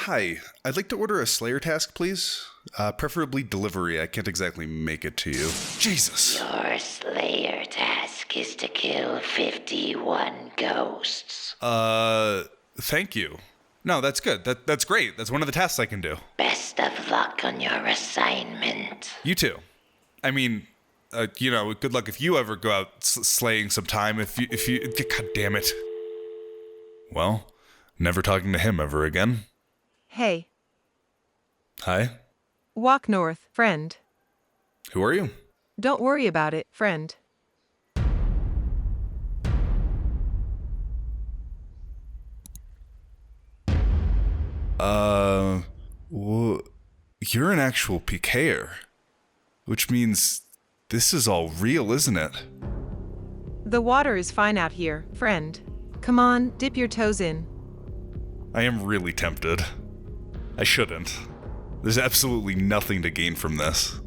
Hi, I'd like to order a Slayer task, please. Preferably delivery. I can't exactly make it to you. Jesus! Your Slayer task is to kill 51 ghosts. Thank you. No, that's good. That's great. That's one of the tasks I can do. Best of luck on your assignment. You too. I mean, good luck if you ever go out slaying some time. If you, God damn it. Well, never talking to him ever again. Hey. Hi. Walk north, friend. Who are you? Don't worry about it, friend. You're an actual PKer. Which means this is all real, isn't it? The water is fine out here, friend. Come on, dip your toes in. I am really tempted. I shouldn't. There's absolutely nothing to gain from this.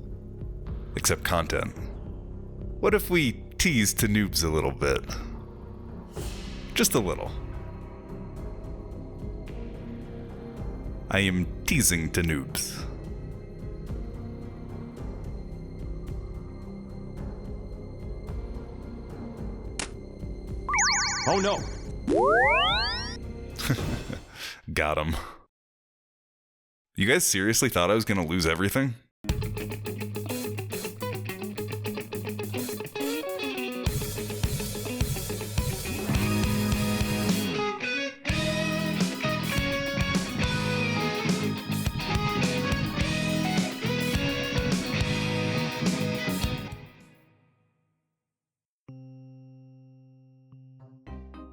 Except content. What if we tease to noobs a little bit? Just a little. I am teasing to noobs. Oh no! Got him. You guys seriously thought I was gonna lose everything?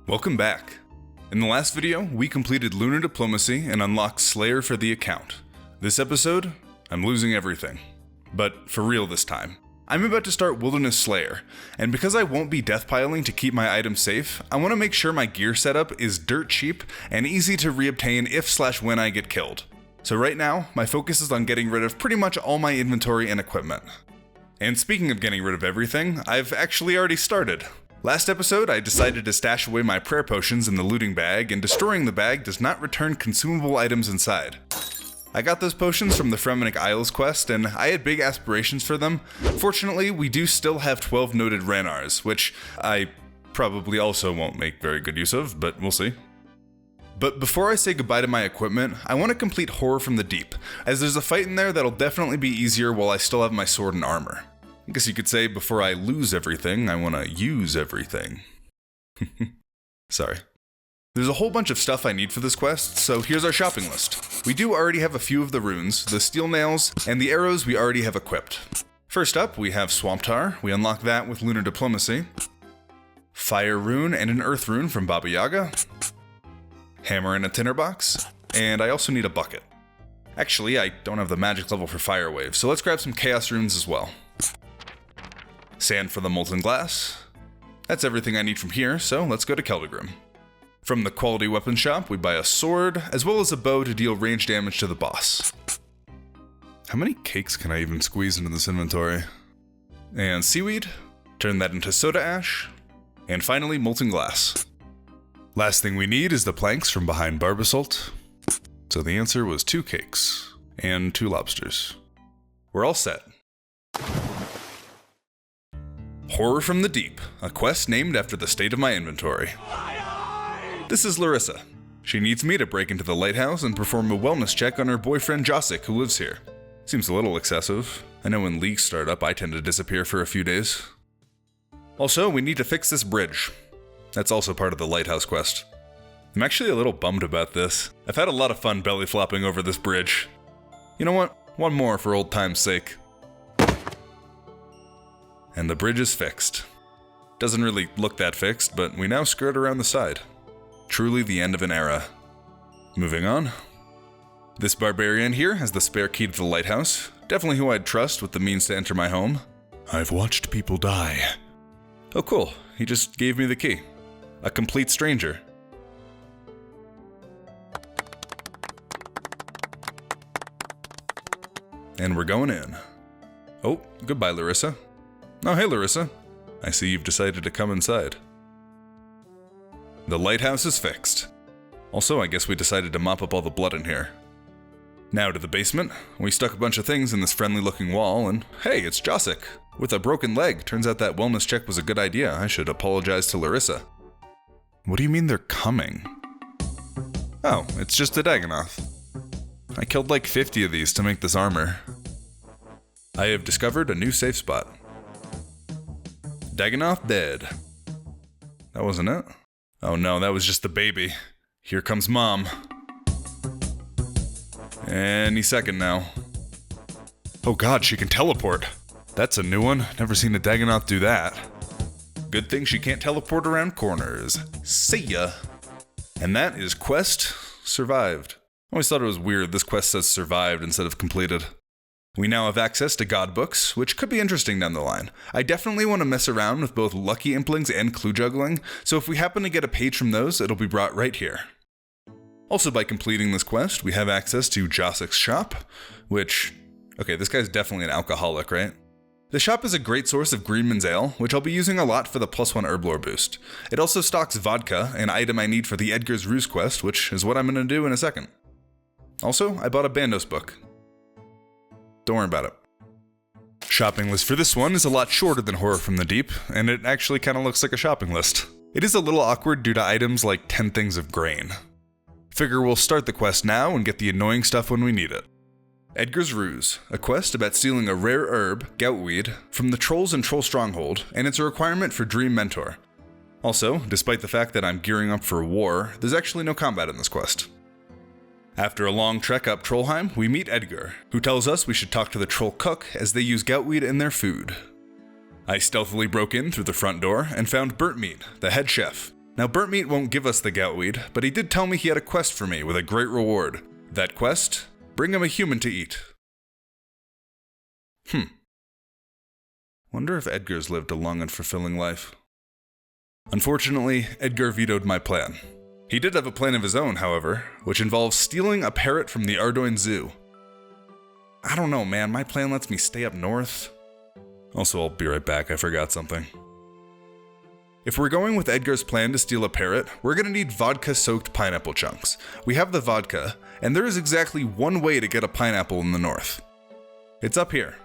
Welcome back. In the last video, we completed Lunar Diplomacy and unlocked Slayer for the account. This episode, I'm losing everything. But for real this time. I'm about to start Wilderness Slayer, and because I won't be deathpiling to keep my items safe, I want to make sure my gear setup is dirt cheap and easy to reobtain if/when I get killed. So right now, my focus is on getting rid of pretty much all my inventory and equipment. And speaking of getting rid of everything, I've actually already started. Last episode, I decided to stash away my prayer potions in the looting bag, and destroying the bag does not return consumable items inside. I got those potions from the Fremennik Isles quest, and I had big aspirations for them. Fortunately, we do still have 12 noted Ranars, which I probably also won't make very good use of, but we'll see. But before I say goodbye to my equipment, I want to complete Horror from the Deep, as there's a fight in there that'll definitely be easier while I still have my sword and armor. I guess you could say before I lose everything, I want to use everything. Sorry. There's a whole bunch of stuff I need for this quest, so here's our shopping list. We do already have a few of the runes, the steel nails, and the arrows we already have equipped. First up, we have Swamp Tar. We unlock that with Lunar Diplomacy. Fire rune and an earth rune from Baba Yaga. Hammer and a tinderbox. And I also need a bucket. Actually, I don't have the magic level for Fire Wave, so let's grab some chaos runes as well. Sand for the molten glass. That's everything I need from here, so let's go to Keldagrim. From the quality weapon shop, we buy a sword, as well as a bow to deal range damage to the boss. How many cakes can I even squeeze into this inventory? And seaweed, turn that into soda ash, and finally molten glass. Last thing we need is the planks from behind Barbasalt. So the answer was 2 cakes, and 2 lobsters. We're all set. Horror from the Deep, a quest named after the state of my inventory. This is Larissa. She needs me to break into the lighthouse and perform a wellness check on her boyfriend Josic, who lives here. Seems a little excessive. I know when leagues start up, I tend to disappear for a few days. Also, we need to fix this bridge. That's also part of the lighthouse quest. I'm actually a little bummed about this. I've had a lot of fun belly flopping over this bridge. You know what? One more for old time's sake. And the bridge is fixed. Doesn't really look that fixed, but we now skirt around the side. Truly the end of an era. Moving on. This barbarian here has the spare key to the lighthouse. Definitely who I'd trust with the means to enter my home. I've watched people die. Oh cool, he just gave me the key. A complete stranger. And we're going in. Oh, goodbye Larissa. Oh, hey Larissa. I see you've decided to come inside. The lighthouse is fixed. Also, I guess we decided to mop up all the blood in here. Now to the basement. We stuck a bunch of things in this friendly looking wall, and hey, it's Josik. With a broken leg, turns out that wellness check was a good idea. I should apologize to Larissa. What do you mean they're coming? Oh, it's just a Dagonoth. I killed like 50 of these to make this armor. I have discovered a new safe spot. Dagonoth dead. That wasn't it? Oh no, that was just the baby. Here comes Mom. Any second now. Oh god, she can teleport. That's a new one. Never seen a Dagonoth do that. Good thing she can't teleport around corners. See ya. And that is quest survived. I always thought it was weird this quest says survived instead of completed. We now have access to god books, which could be interesting down the line. I definitely want to mess around with both lucky implings and clue juggling, so if we happen to get a page from those, it'll be brought right here. Also, by completing this quest, we have access to Josik's shop, which... okay, this guy's definitely an alcoholic, right? The shop is a great source of Greenman's Ale, which I'll be using a lot for the +1 herblore boost. It also stocks vodka, an item I need for the Edgar's Ruse quest, which is what I'm going to do in a second. Also, I bought a Bandos book. Don't worry about it. Shopping list for this one is a lot shorter than Horror from the Deep, and it actually kind of looks like a shopping list. It is a little awkward due to items like 10 things of grain. Figure we'll start the quest now and get the annoying stuff when we need it. Edgar's Ruse, a quest about stealing a rare herb, goutweed, from the trolls in Troll Stronghold, and it's a requirement for Dream Mentor. Also, despite the fact that I'm gearing up for war, there's actually no combat in this quest. After a long trek up Trollheim, we meet Edgar, who tells us we should talk to the troll cook as they use goutweed in their food. I stealthily broke in through the front door and found Burnt Meat, the head chef. Now Burnt Meat won't give us the goutweed, but he did tell me he had a quest for me with a great reward. That quest? Bring him a human to eat. Wonder if Edgar's lived a long and fulfilling life. Unfortunately, Edgar vetoed my plan. He did have a plan of his own, however, which involves stealing a parrot from the Ardoin Zoo. I don't know, man, my plan lets me stay up north. Also, I'll be right back, I forgot something. If we're going with Edgar's plan to steal a parrot, we're gonna need vodka-soaked pineapple chunks. We have the vodka, and there is exactly one way to get a pineapple in the north. It's up here.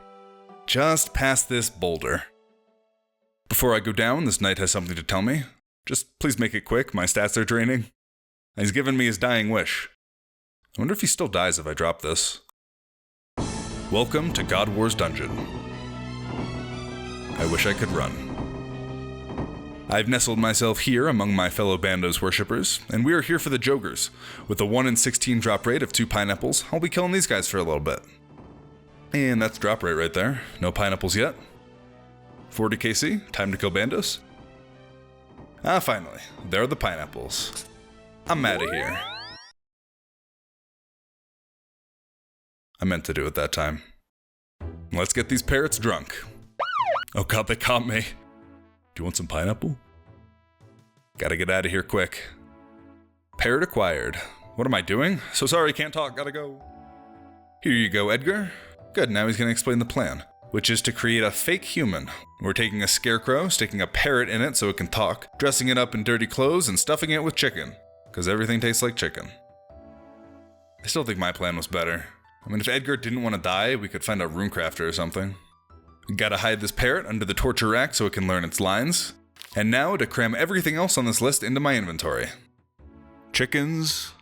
Just past this boulder. Before I go down, this knight has something to tell me. Just please make it quick, my stats are draining. He's given me his dying wish. I wonder if he still dies if I drop this. Welcome to God War's dungeon. I wish I could run. I've nestled myself here among my fellow Bandos worshippers, and we are here for the Jogers. With a 1 in 16 drop rate of 2 pineapples, I'll be killing these guys for a little bit. And that's drop rate right there. No pineapples yet. 40 KC, time to kill Bandos. Finally, there are the pineapples. I'm out of here. I meant to do it that time. Let's get these parrots drunk. Oh god, they caught me. Do you want some pineapple? Gotta get out of here quick. Parrot acquired. What am I doing? So sorry, can't talk, gotta go. Here you go, Edgar. Good, now he's gonna explain the plan, which is to create a fake human. We're taking a scarecrow, sticking a parrot in it so it can talk, dressing it up in dirty clothes, and stuffing it with chicken. Because everything tastes like chicken. I still think my plan was better. I mean, if Edgar didn't want to die, we could find a runecrafter or something. Gotta hide this parrot under the torture rack so it can learn its lines. And now to cram everything else on this list into my inventory. Chickens,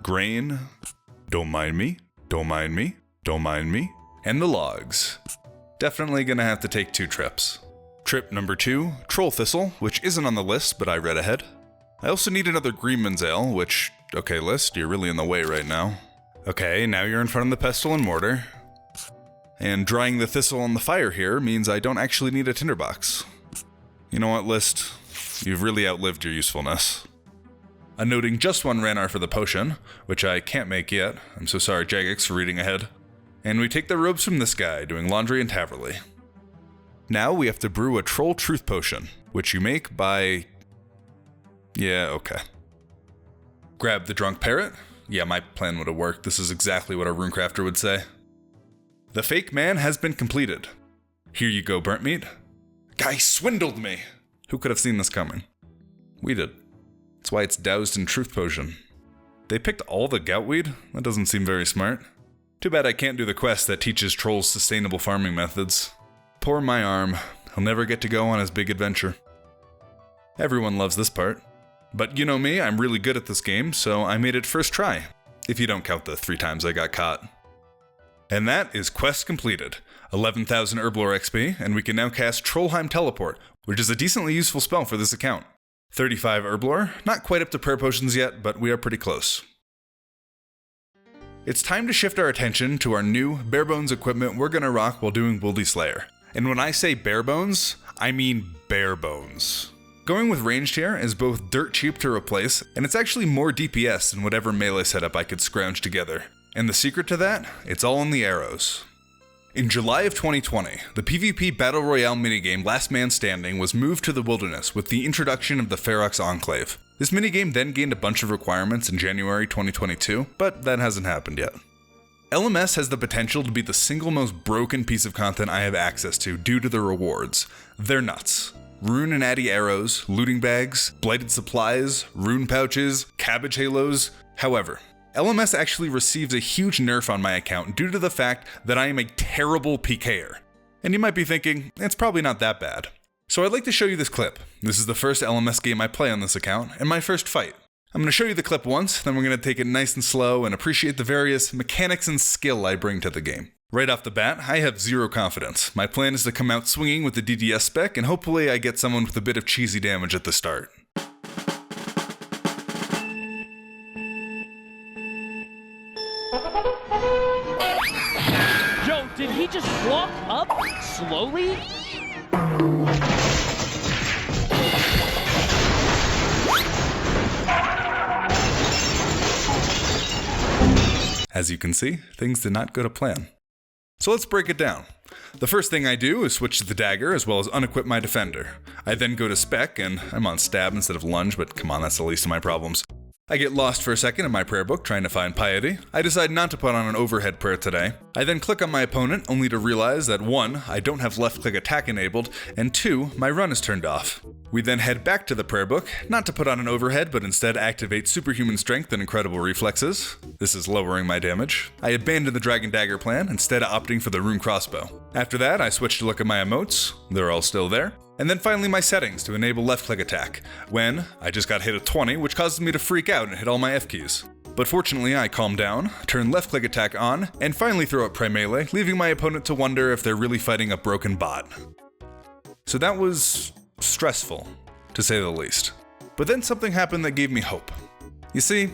grain, don't mind me, don't mind me, don't mind me, and the logs. Definitely gonna have to take 2 trips. Trip number 2, troll thistle, which isn't on the list, but I read ahead. I also need another Greenman's Ale, which, okay list, you're really in the way right now. Okay, now you're in front of the pestle and mortar. And drying the thistle on the fire here means I don't actually need a tinderbox. You know what, list? You've really outlived your usefulness. Noting just 1 Ranar for the potion, which I can't make yet. I'm so sorry, Jagex, for reading ahead. And we take the robes from this guy, doing laundry in Taverley. Now we have to brew a troll truth potion, which you make by... yeah, okay. Grab the drunk parrot. Yeah, my plan would have worked. This is exactly what a runecrafter would say. The fake man has been completed. Here you go, Burnt Meat. Guy swindled me! Who could have seen this coming? We did. That's why it's doused in truth potion. They picked all the goutweed? That doesn't seem very smart. Too bad I can't do the quest that teaches trolls sustainable farming methods. Poor my arm, he'll never get to go on his big adventure. Everyone loves this part. But you know me, I'm really good at this game, so I made it first try, if you don't count the 3 times I got caught. And that is quest completed. 11,000 Herblore XP, and we can now cast Trollheim Teleport, which is a decently useful spell for this account. 35 Herblore, not quite up to prayer potions yet, but we are pretty close. It's time to shift our attention to our new bare bones equipment we're gonna rock while doing Wildy Slayer. And when I say bare bones, I mean bare bones. Going with ranged here is both dirt cheap to replace, and it's actually more DPS than whatever melee setup I could scrounge together. And the secret to that? It's all in the arrows. In July of 2020, the PvP Battle Royale minigame Last Man Standing was moved to the wilderness with the introduction of the Ferox Enclave. This minigame then gained a bunch of requirements in January 2022, but that hasn't happened yet. LMS has the potential to be the single most broken piece of content I have access to due to the rewards. They're nuts. Rune and Addy arrows, looting bags, blighted supplies, rune pouches, cabbage halos. However, LMS actually receives a huge nerf on my account due to the fact that I am a terrible PKer. And you might be thinking, it's probably not that bad. So I'd like to show you this clip. This is the first LMS game I play on this account, and my first fight. I'm going to show you the clip once, then we're going to take it nice and slow and appreciate the various mechanics and skill I bring to the game. Right off the bat, I have zero confidence. My plan is to come out swinging with the DDS spec, and hopefully I get someone with a bit of cheesy damage at the start. Yo, did he just walk up slowly? As you can see, things did not go to plan. So let's break it down. The first thing I do is switch to the dagger as well as unequip my defender. I then go to spec and I'm on stab instead of lunge, but come on, that's the least of my problems. I get lost for a second in my prayer book trying to find piety. I decide not to put on an overhead prayer today. I then click on my opponent only to realize that 1, I don't have left click attack enabled, and 2, my run is turned off. We then head back to the prayer book, not to put on an overhead but instead activate superhuman strength and incredible reflexes. This is lowering my damage. I abandon the dragon dagger plan, instead opting for the rune crossbow. After that, I switch to look at my emotes. They're all still there. And then finally my settings to enable left click attack, when I just got hit at 20, which causes me to freak out and hit all my F keys. But fortunately I calm down, turn left click attack on, and finally throw up pri-melee, leaving my opponent to wonder if they're really fighting a broken bot. So that was stressful, to say the least. But then something happened that gave me hope. You see,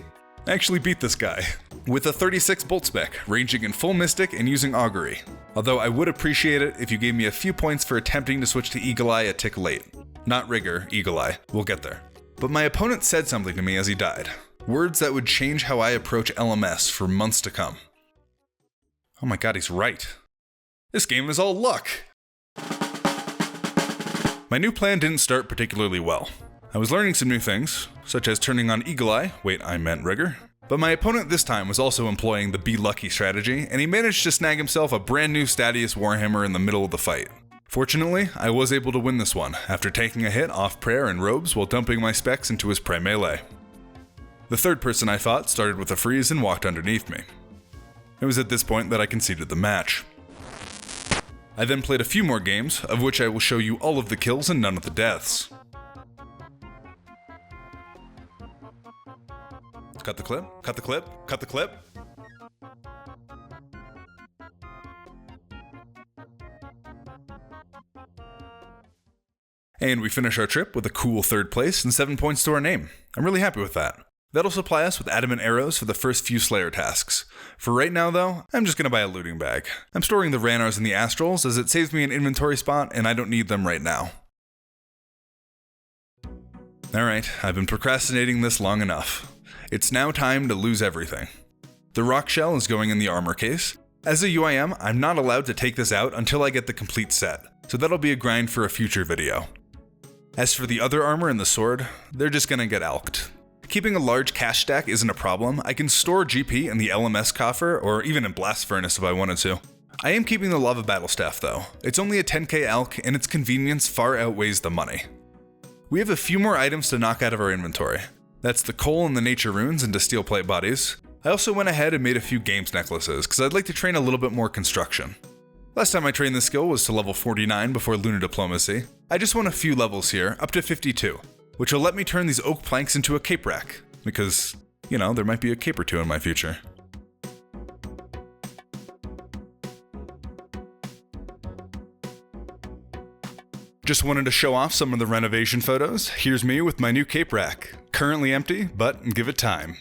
I actually beat this guy, with a 36 bolt spec, ranging in full mystic and using augury. Although I would appreciate it if you gave me a few points for attempting to switch to Eagle Eye a tick late. Not Rigger, Eagle Eye, we'll get there. But my opponent said something to me as he died. Words that would change how I approach LMS for months to come. Oh my god, he's right. This game is all luck! My new plan didn't start particularly well. I was learning some new things, such as turning on Eagle Eye, wait, I meant Rigger. But my opponent this time was also employing the Be Lucky strategy, and he managed to snag himself a brand new Stadius Warhammer in the middle of the fight. Fortunately, I was able to win this one, after taking a hit off prayer and robes while dumping my specs into his pri-melee. The third person I fought started with a freeze and walked underneath me. It was at this point that I conceded the match. I then played a few more games, of which I will show you all of the kills and none of the deaths. Cut the clip, cut the clip, cut the clip. And we finish our trip with a cool 3rd place and 7 points to our name. I'm really happy with that. That'll supply us with adamant arrows for the first few Slayer tasks. For right now though, I'm just gonna buy a looting bag. I'm storing the Ranars and the Astrals as it saves me an inventory spot and I don't need them right now. Alright, I've been procrastinating this long enough. It's now time to lose everything. The rock shell is going in the armor case. As a UIM, I'm not allowed to take this out until I get the complete set, so that'll be a grind for a future video. As for the other armor and the sword, they're just gonna get alked. Keeping a large cash stack isn't a problem. I can store GP in the LMS coffer, or even in Blast Furnace if I wanted to. I am keeping the Lava Battle Staff though. It's only a 10k alk, and its convenience far outweighs the money. We have a few more items to knock out of our inventory. That's the coal and the nature runes into steel plate bodies. I also went ahead and made a few games necklaces, because I'd like to train a little bit more construction. Last time I trained this skill was to level 49 before Lunar Diplomacy. I just want a few levels here, up to 52, which will let me turn these oak planks into a cape rack, because, you know, there might be a cape or two in my future. Just wanted to show off some of the renovation photos. Here's me with my new cape rack. Currently empty, but give it time.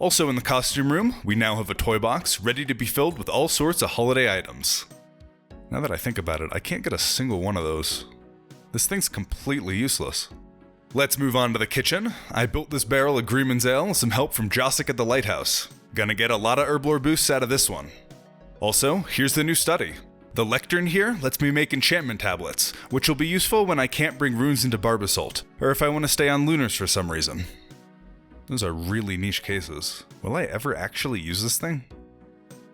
Also in the costume room, we now have a toy box ready to be filled with all sorts of holiday items. Now that I think about it, I can't get a single one of those. This thing's completely useless. Let's move on to the kitchen. I built this barrel of Greenman's Ale with some help from Josic at the lighthouse. Gonna get a lot of herblore boosts out of this one. Also, here's the new study. The lectern here lets me make enchantment tablets, which will be useful when I can't bring runes into Barbasalt, or if I want to stay on Lunars for some reason. Those are really niche cases. Will I ever actually use this thing?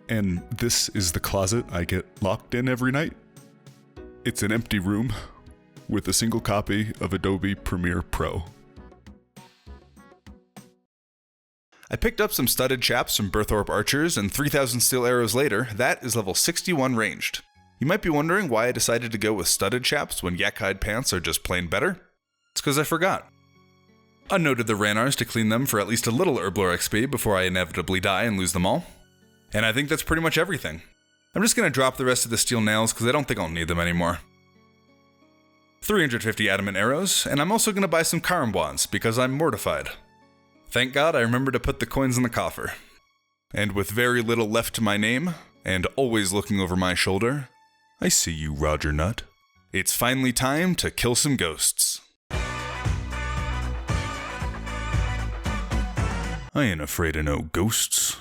And this is the closet I get locked in every night. It's an empty room with a single copy of Adobe Premiere Pro. I picked up some studded chaps from Burthorpe Archers, and 3,000 steel arrows later, that is level 61 ranged. You might be wondering why I decided to go with studded chaps when yak-hide pants are just plain better. It's because I forgot. Unnoted the Ranars to clean them for at least a little herblore XP before I inevitably die and lose them all. And I think that's pretty much everything. I'm just going to drop the rest of the steel nails because I don't think I'll need them anymore. 350 adamant arrows, and I'm also going to buy some Karambwans because I'm mortified. Thank God I remembered to put the coins in the coffer. And with very little left to my name, and always looking over my shoulder, I see you, Roger Nutt. It's finally time to kill some ghosts. I ain't afraid of no ghosts.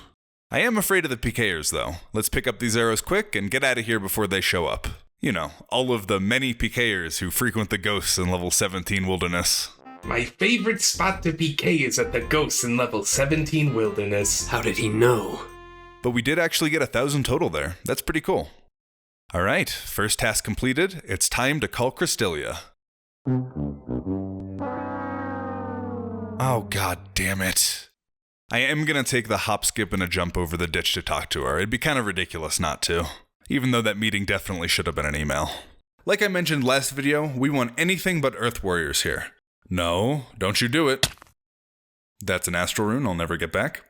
I am afraid of the PKers though. Let's pick up these arrows quick and get out of here before they show up. You know, all of the many PKers who frequent the ghosts in level 17 wilderness. My favorite spot to PK is at the ghosts in level 17 wilderness. How did he know? But we did actually get 1,000 total there. That's pretty cool. Alright, first task completed. It's time to call Cristelia. Oh, god damn it. I am gonna take the hop, skip, and a jump over the ditch to talk to her. It'd be kind of ridiculous not to. Even though that meeting definitely should have been an email. Like I mentioned last video, we want anything but Earth Warriors here. No, don't you do it. That's an astral rune I'll never get back.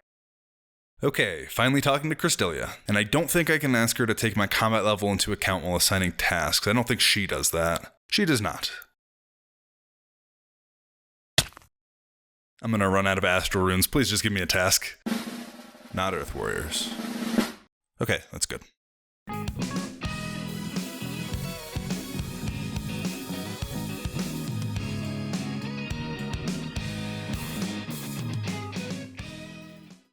Okay, finally talking to Cristelia, and I don't think I can ask her to take my combat level into account while assigning tasks. I don't think she does that. She does not. I'm gonna run out of astral runes. Please just give me a task. Not Earth Warriors. Okay, that's good.